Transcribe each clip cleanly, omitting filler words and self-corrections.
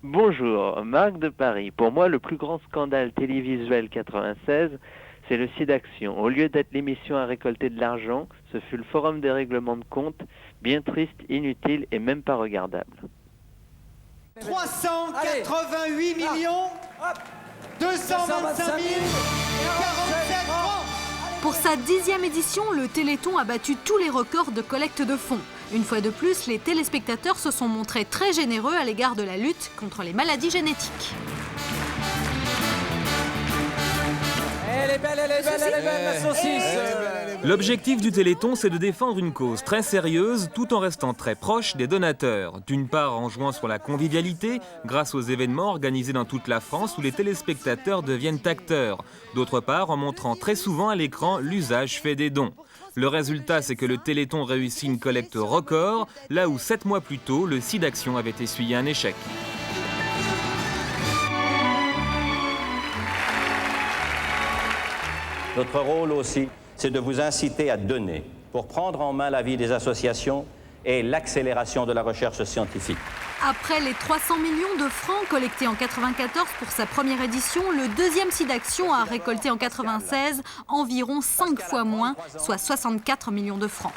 Bonjour, Marc de Paris. Pour moi, le plus grand scandale télévisuel 96, c'est le SIDAction. Au lieu d'être l'émission à récolter de l'argent, ce fut le forum des règlements de compte, bien triste, inutile et même pas regardable. 388 millions 225 047 francs. Pour sa 10e édition, le Téléthon a battu tous les records de collecte de fonds. Une fois de plus, les téléspectateurs se sont montrés très généreux à l'égard de la lutte contre les maladies génétiques. Elle est belle, la saucisse. L'objectif du Téléthon, c'est de défendre une cause très sérieuse tout en restant très proche des donateurs. D'une part en jouant sur la convivialité, grâce aux événements organisés dans toute la France où les téléspectateurs deviennent acteurs. D'autre part en montrant très souvent à l'écran l'usage fait des dons. Le résultat, c'est que le Téléthon réussit une collecte record, là où 7 mois plus tôt, le SIDAction avait essuyé un échec. Notre rôle aussi, c'est de vous inciter à donner pour prendre en main la vie des associations et l'accélération de la recherche scientifique. Après les 300 millions de francs collectés en 1994 pour sa première édition, le deuxième SIDAction a récolté en 1996 environ 5 fois moins, soit 64 millions de francs.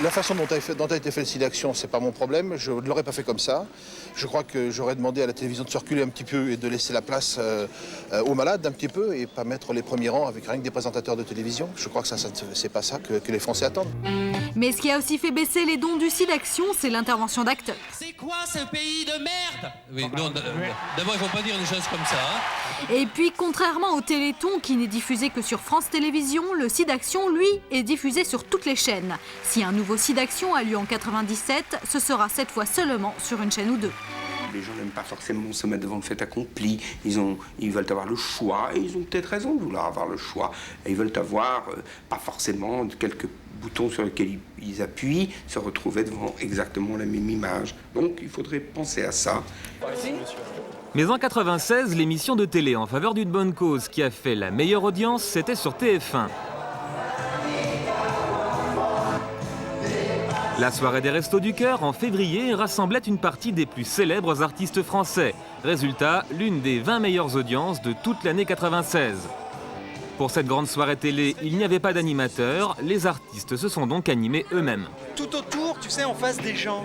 La façon dont a été fait le SIDAction, c'est pas mon problème. Je ne l'aurais pas fait comme ça. Je crois que j'aurais demandé à la télévision de circuler un petit peu et de laisser la place aux malades un petit peu et pas mettre les premiers rangs avec rien que des présentateurs de télévision. Je crois que c'est pas ça que les Français attendent. Mais ce qui a aussi fait baisser les dons du SIDAction, c'est l'intervention d'acteurs. C'est quoi ce pays de merde? Oui, non, d'abord, il ne faut pas dire des choses comme ça. Hein. Et puis, contrairement au Téléthon, qui n'est diffusé que sur France Télévisions, le SIDAction, lui, est diffusé sur toutes les chaînes. Si un nouveau SIDAction a lieu en 97, ce sera cette fois seulement sur une chaîne ou deux. Les gens n'aiment pas forcément se mettre devant le fait accompli. Ils veulent avoir le choix, et ils ont peut-être raison de vouloir avoir le choix. Et ils veulent avoir, pas forcément, quelques boutons sur lesquels ils appuient, se retrouver devant exactement la même image. Donc il faudrait penser à ça. Mais en 96, l'émission de télé en faveur d'une bonne cause qui a fait la meilleure audience, c'était sur TF1. La soirée des Restos du Cœur, en février, rassemblait une partie des plus célèbres artistes français. Résultat, l'une des 20 meilleures audiences de toute l'année 96. Pour cette grande soirée télé, il n'y avait pas d'animateur, les artistes se sont donc animés eux-mêmes. Tout autour, tu sais, en face des gens.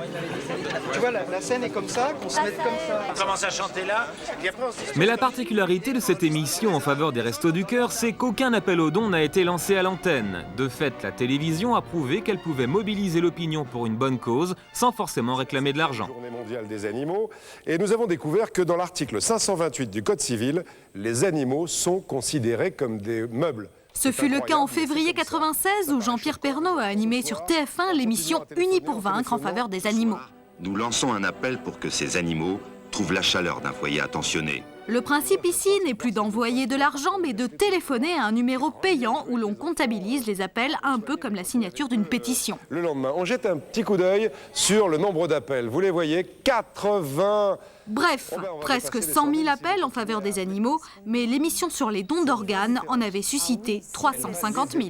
Tu vois, la scène est comme ça, qu'on se mette comme ça. On commence à chanter là, et après on se... Mais la particularité de cette émission en faveur des Restos du Cœur, c'est qu'aucun appel aux dons n'a été lancé à l'antenne. De fait, la télévision a prouvé qu'elle pouvait mobiliser l'opinion pour une bonne cause, sans forcément réclamer de l'argent. Journée mondiale des animaux, et nous avons découvert que dans l'article 528 du Code civil, les animaux sont considérés comme des meubles. Ce fut le cas en février 96 où Jean-Pierre Pernaut a animé sur TF1 l'émission Unis pour vaincre en faveur des animaux. Nous lançons un appel pour que ces animaux trouvent la chaleur d'un foyer attentionné. Le principe ici n'est plus d'envoyer de l'argent, mais de téléphoner à un numéro payant où l'on comptabilise les appels, un peu comme la signature d'une pétition. Le lendemain, on jette un petit coup d'œil sur le nombre d'appels. Vous les voyez, 80... Bref, presque 100 000 appels en faveur des animaux, mais l'émission sur les dons d'organes en avait suscité 350 000.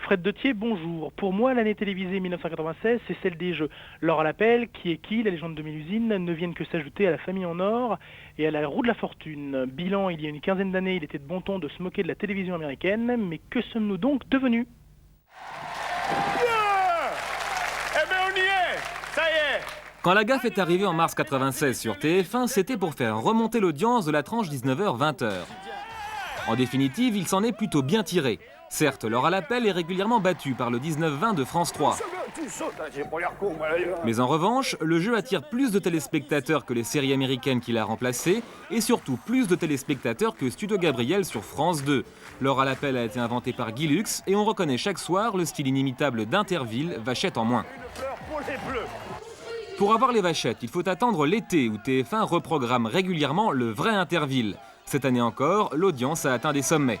Fred Dethier, bonjour. Pour moi, l'année télévisée 1996, c'est celle des jeux. L'or à l'appel, Qui est qui, La légende de Mélusine ne viennent que s'ajouter à La famille en or et à La roue de la fortune. Bilan, il y a une quinzaine d'années, il était de bon ton de se moquer de la télévision américaine, mais que sommes-nous donc devenus? Eh bien on y est, ça y est. Quand la gaffe est arrivée en mars 96 sur TF1, c'était pour faire remonter l'audience de la tranche 19h-20h. En définitive, il s'en est plutôt bien tiré. Certes, l'or à l'appel est régulièrement battu par le 19-20 de France 3. Mais en revanche, le jeu attire plus de téléspectateurs que les séries américaines qu'il a remplacées et surtout plus de téléspectateurs que Studio Gabriel sur France 2. L'or à l'appel a été inventé par Guy Lux et on reconnaît chaque soir le style inimitable d'Interville, Vachette en moins. Pour avoir les vachettes, il faut attendre l'été où TF1 reprogramme régulièrement le vrai Interville. Cette année encore, l'audience a atteint des sommets.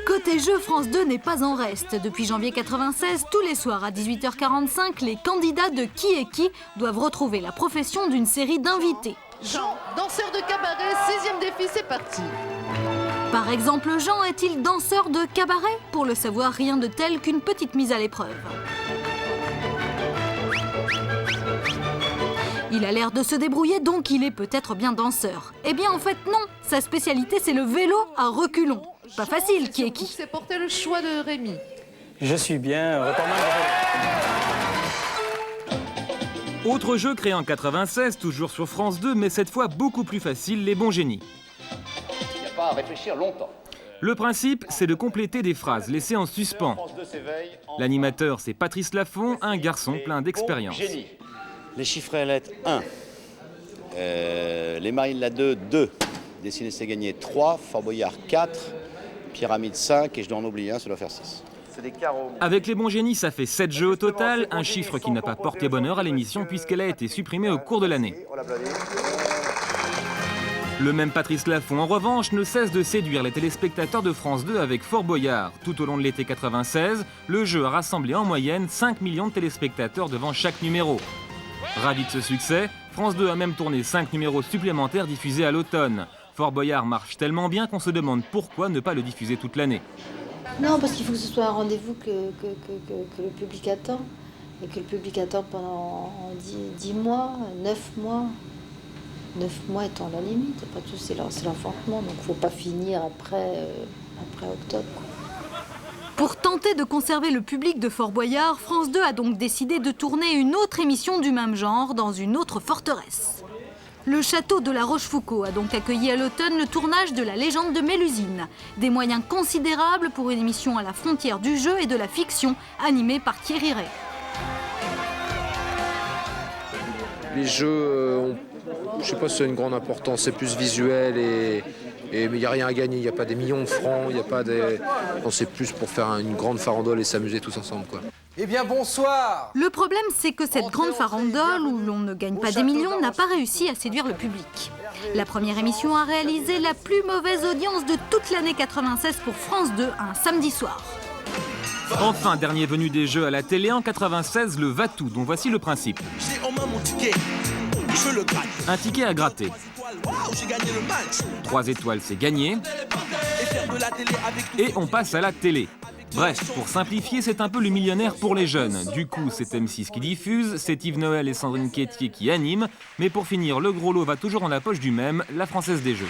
Côté Jeux, France 2 n'est pas en reste. Depuis janvier 96, tous les soirs à 18h45, les candidats de Qui est qui doivent retrouver la profession d'une série d'invités. Jean, danseur de cabaret, 6e défi, c'est parti. Par exemple, Jean est-il danseur de cabaret? Pour le savoir, rien de tel qu'une petite mise à l'épreuve. Il a l'air de se débrouiller, donc il est peut-être bien danseur. Eh bien, en fait, non. Sa spécialité, c'est le vélo à reculons. Pas facile, Qui est qui? C'est porter le choix de Rémi. Je suis bien, retournant. Autre jeu créé en 96, toujours sur France 2, mais cette fois beaucoup plus facile, Les Bons Génies. Il n'y a pas à réfléchir longtemps. Le principe, c'est de compléter des phrases laissées en suspens. L'animateur, c'est Patrice Laffont, un garçon plein d'expérience. Les chiffres et lettres 1. Les Marines la 2, 2. Dessiner c'est gagné 3. Fort Boyard 4. Pyramide 5. Et je dois en oublier un, ça doit faire 6. C'est des carreaux. Avec Les Bons Génies, ça fait 7 jeux au total, un chiffre qui n'a pas porté bonheur à l'émission puisqu'elle a été supprimée au cours de l'année. Le même Patrice Laffont, en revanche, ne cesse de séduire les téléspectateurs de France 2 avec Fort Boyard. Tout au long de l'été 96, le jeu a rassemblé en moyenne 5 millions de téléspectateurs devant chaque numéro. Ravi de ce succès, France 2 a même tourné 5 numéros supplémentaires diffusés à l'automne. Fort Boyard marche tellement bien qu'on se demande pourquoi ne pas le diffuser toute l'année. Non, parce qu'il faut que ce soit un rendez-vous que le public attend. Et que le public attend pendant 10 mois, 9 mois. 9 mois étant la limite. Après tout, c'est l'enfantement. Donc il ne faut pas finir après octobre. Pour tenter de conserver le public de Fort Boyard, France 2 a donc décidé de tourner une autre émission du même genre dans une autre forteresse. Le château de la Rochefoucauld a donc accueilli à l'automne le tournage de La Légende de Mélusine. Des moyens considérables pour une émission à la frontière du jeu et de la fiction, animée par Thierry Ray. Les jeux ont, je sais pas si c'est une grande importance, c'est plus visuel mais il n'y a rien à gagner, il n'y a pas des millions de francs, il n'y a pas des... C'est plus pour faire une grande farandole et s'amuser tous ensemble, quoi. Eh bien, bonsoir! Le problème, c'est que cette grande farandole, où l'on ne gagne pas des millions, n'a pas réussi à séduire le public. La première émission a réalisé la plus mauvaise audience de toute l'année 96 pour France 2, un samedi soir. Enfin, dernier venu des jeux à la télé en 96, le Va-Tout, dont voici le principe. Un ticket à gratter. 3 étoiles, c'est gagné. Et on passe à la télé. Bref, pour simplifier, c'est un peu le millionnaire pour les jeunes. Du coup, c'est M6 qui diffuse, c'est Yves Noël et Sandrine Quétier qui animent. Mais pour finir, le gros lot va toujours dans la poche du même, la Française des Jeux.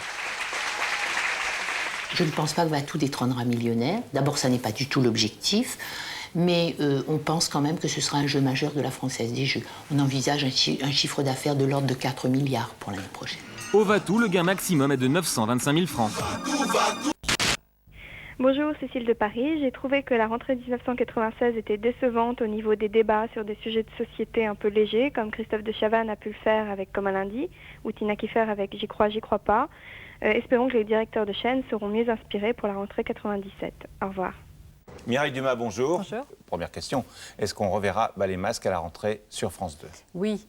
Je ne pense pas que Va-Tout détrônera millionnaire. D'abord, ça n'est pas du tout l'objectif. Mais on pense quand même que ce sera un jeu majeur de la Française des Jeux. On envisage un chiffre d'affaires de l'ordre de 4 milliards pour l'année prochaine. Au Va-Tout, le gain maximum est de 925 000 francs. Bonjour, Cécile de Paris. J'ai trouvé que la rentrée 1996 était décevante au niveau des débats sur des sujets de société un peu légers, comme Christophe de Chavannes a pu le faire avec Comme un lundi, ou Tina Kiefer avec J'y crois pas. Espérons que les directeurs de chaîne seront mieux inspirés pour la rentrée 97. Au revoir. Mireille Dumas, bonjour. Bonjour. Première question, est-ce qu'on reverra Ballet Masque à la rentrée sur France 2? Oui,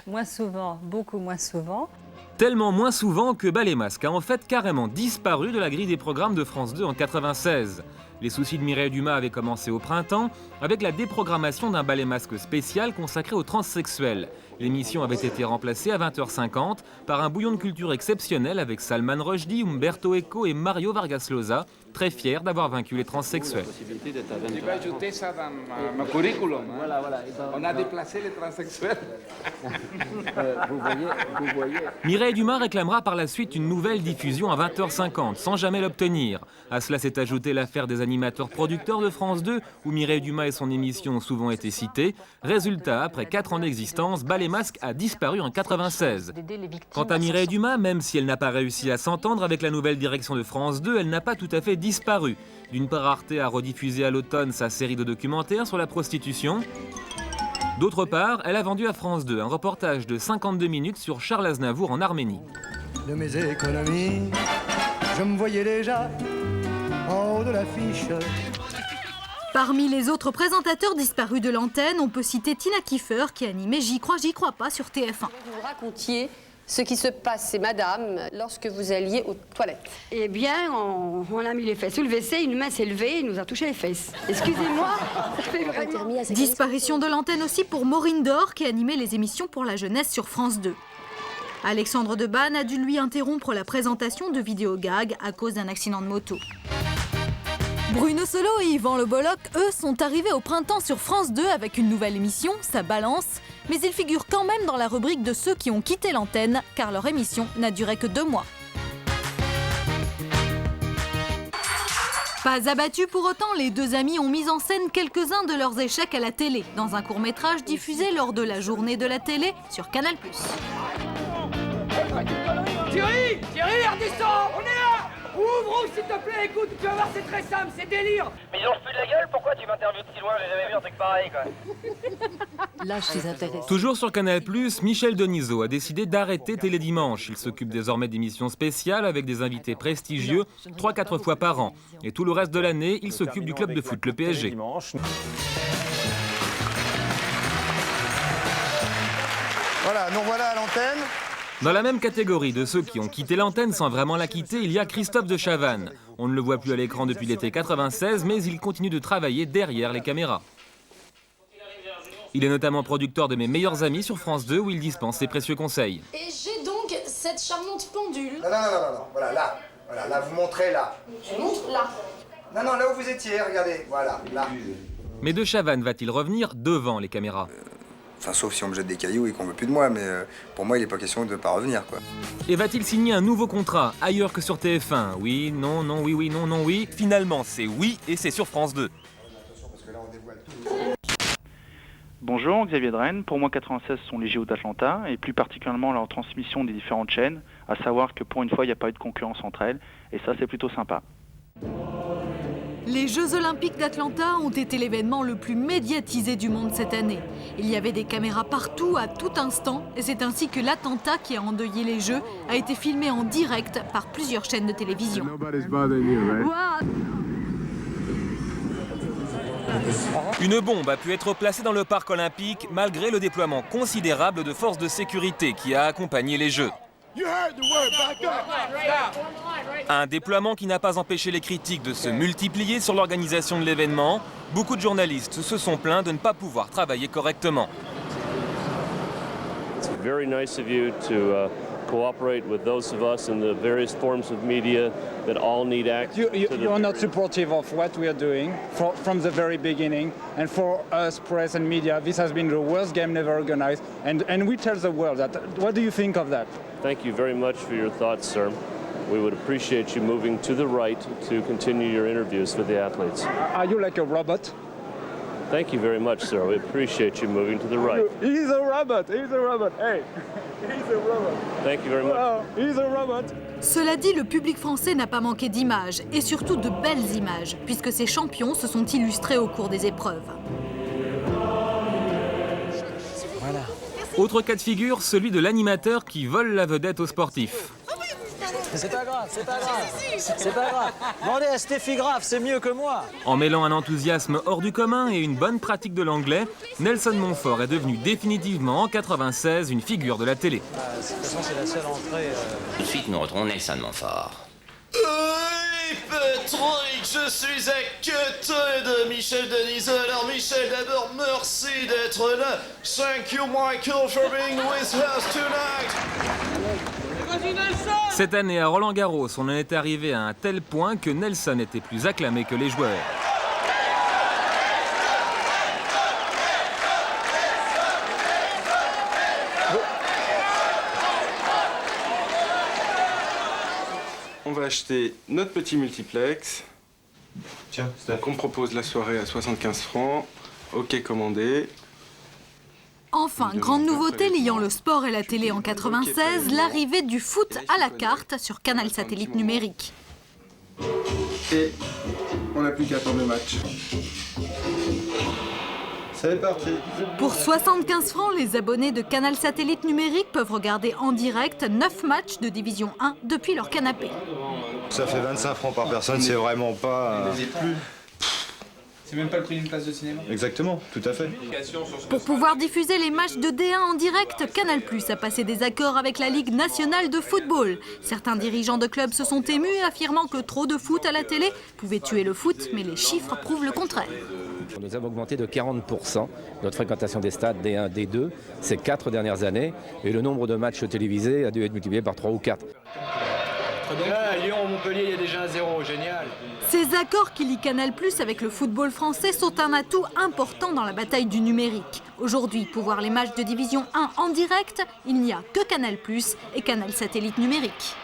moins souvent, beaucoup moins souvent. Tellement moins souvent que Ballet Masque a en fait carrément disparu de la grille des programmes de France 2 en 96. Les soucis de Mireille Dumas avaient commencé au printemps avec la déprogrammation d'un Ballet Masque spécial consacré aux transsexuels. L'émission avait été remplacée à 20h50 par un bouillon de culture exceptionnel avec Salman Rushdie, Umberto Eco et Mario Vargas Llosa, très fiers d'avoir vaincu les transsexuels. Je vais ajouter ça dans mon curriculum. Voilà. On a déplacé les transsexuels. Vous voyez. Mireille Dumas réclamera par la suite une nouvelle diffusion à 20h50, sans jamais l'obtenir. À cela s'est ajoutée l'affaire des animateurs producteurs de France 2, où Mireille Dumas et son émission ont souvent été cités. Résultat, après 4 ans d'existence, Ballet Masque a disparu en 96. Quant à Mireille Dumas, même si elle n'a pas réussi à s'entendre avec la nouvelle direction de France 2, elle n'a pas tout à fait disparu. D'une part, Arte a rediffusé à l'automne sa série de documentaires sur la prostitution. D'autre part, elle a vendu à France 2 un reportage de 52 minutes sur Charles Aznavour en Arménie. De mes économies, je me voyais déjà en haut de l'affiche. Parmi les autres présentateurs disparus de l'antenne, on peut citer Tina Kiefer qui animait J'y crois pas sur TF1. Vous racontiez Ce qui se passe, c'est madame, lorsque vous alliez aux toilettes. Eh bien, on a mis les fesses sous le WC, une main s'est levée, il nous a touché les fesses. Excusez-moi, ça fait vraiment... Disparition de l'antenne aussi pour Maureen Dor, qui animait les émissions pour la jeunesse sur France 2. Alexandre Debanne a dû lui interrompre la présentation de vidéo-gag à cause d'un accident de moto. Bruno Solo et Yvan Le Bolloc, eux, sont arrivés au printemps sur France 2 avec une nouvelle émission, Ça balance, mais ils figurent quand même dans la rubrique de ceux qui ont quitté l'antenne, car leur émission n'a duré que 2 mois. Pas abattus pour autant, les deux amis ont mis en scène quelques-uns de leurs échecs à la télé, dans un court-métrage diffusé lors de la journée de la télé sur Canal+. Thierry, Ardisson, on est là. Ouvre, s'il te plaît, écoute, tu vas voir, c'est très simple, c'est délire. Mais ils ont le de la gueule, pourquoi tu m'interviews de si loin? J'ai jamais vu un truc pareil, quoi. Là, je suis intéressée. Toujours sur Canal+, Michel Denisot a décidé d'arrêter Télédimanche. Il s'occupe désormais d'émissions spéciales avec des invités prestigieux 3-4 fois par an. Et tout le reste de l'année, il s'occupe du club de foot, le PSG. Voilà, nous voilà à l'antenne. Dans la même catégorie de ceux qui ont quitté l'antenne sans vraiment la quitter, il y a Christophe de Chavannes. On ne le voit plus à l'écran depuis l'été 96, mais il continue de travailler derrière les caméras. Il est notamment producteur de Mes meilleurs amis sur France 2 où il dispense ses précieux conseils. Et j'ai donc cette charmante pendule. Non, voilà, là, vous montrez là. Tu montres là. Non, là où vous étiez, regardez, voilà, là. Mais de Chavannes va-t-il revenir devant les caméras ? Enfin, sauf si on me jette des cailloux et qu'on veut plus de moi, mais pour moi, il n'est pas question de ne pas revenir, quoi. Et va-t-il signer un nouveau contrat ailleurs que sur TF1 ? Oui, non, non, oui, oui, non, non, oui. Finalement, c'est oui et c'est sur France 2. Bonjour, Xavier Dren. Pour moi, 96 sont les JO d'Atlanta, et plus particulièrement leur transmission des différentes chaînes, à savoir que pour une fois, il n'y a pas eu de concurrence entre elles, et ça, c'est plutôt sympa. Les Jeux Olympiques d'Atlanta ont été l'événement le plus médiatisé du monde cette année. Il y avait des caméras partout, à tout instant, et c'est ainsi que l'attentat qui a endeuillé les Jeux a été filmé en direct par plusieurs chaînes de télévision. Une bombe a pu être placée dans le parc olympique malgré le déploiement considérable de forces de sécurité qui a accompagné les Jeux. Un déploiement qui n'a pas empêché les critiques de se multiplier sur l'organisation de l'événement. Beaucoup de journalistes se sont plaints de ne pas pouvoir travailler correctement. It's very nice of you to cooperate with those of us in the various forms of media that all need access. You're not supportive of what we are doing from the very beginning, and for us, press and media, this has been the worst game never organized, and we tell the world that. What do you think of that? Thank you very much for your thoughts, sir. We would appreciate you moving to the right to continue your interviews with the athletes. Are you like a robot? Thank you very much, sir. We appreciate you moving to the right. He's a robot. He's a robot. Hey, he's a robot. Thank you very much. Oh, he's a robot. Cela dit, le public français n'a pas manqué d'images, et surtout de belles images, puisque ces champions se sont illustrés au cours des épreuves. Voilà. Autre cas de figure, celui de l'animateur qui vole la vedette aux sportifs. C'est pas grave, c'est pas grave. C'est pas grave. Demandez à Steffi Graf, c'est mieux que moi. En mêlant un enthousiasme hors du commun et une bonne pratique de l'anglais, Nelson Montfort est devenu définitivement en 96 une figure de la télé. De toute façon, c'est la seule entrée. Tout de suite, nous retrouvons Nelson Montfort. Oui, Patrick, je suis à côté de Michel Denisot. Alors, Michel, d'abord, merci d'être là. Thank you, Michael, for being with us tonight. Cette année à Roland-Garros, on en est arrivé à un tel point que Nelson était plus acclamé que les joueurs. On va acheter notre petit multiplex. Tiens, donc on propose la soirée à 75 francs. OK commandé. Enfin, grande nouveauté liant le sport et la télé en 96, l'arrivée du foot à la carte sur Canal Satellite numérique. Et on n'a plus qu'à attendre le match. C'est parti. Pour 75 francs, les abonnés de Canal Satellite numérique peuvent regarder en direct 9 matchs de Division 1 depuis leur canapé. Ça fait 25 francs par personne, c'est vraiment pas... C'est même pas le prix d'une place de cinéma. Exactement, tout à fait. Pour pouvoir diffuser les matchs de D1 en direct, Canal+ a passé des accords avec la Ligue nationale de football. Certains dirigeants de clubs se sont émus, affirmant que trop de foot à la télé pouvait tuer le foot, mais les chiffres prouvent le contraire. Nous avons augmenté de 40% notre fréquentation des stades D1, D2 ces 4 dernières années, et le nombre de matchs télévisés a dû être multiplié par 3 ou 4. À Lyon, Montpellier, il y a déjà un 0, génial. Ces accords qui lient Canal+ avec le football français sont un atout important dans la bataille du numérique. Aujourd'hui, pour voir les matchs de Division 1 en direct, il n'y a que Canal+ et Canal Satellite numérique.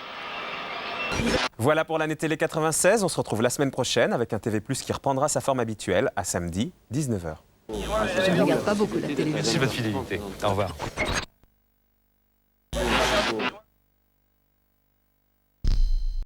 Voilà pour l'année télé 96. On se retrouve la semaine prochaine avec un TV+ qui reprendra sa forme habituelle à samedi, 19h. Je ne regarde pas beaucoup la télé. Merci de votre fidélité. Au revoir.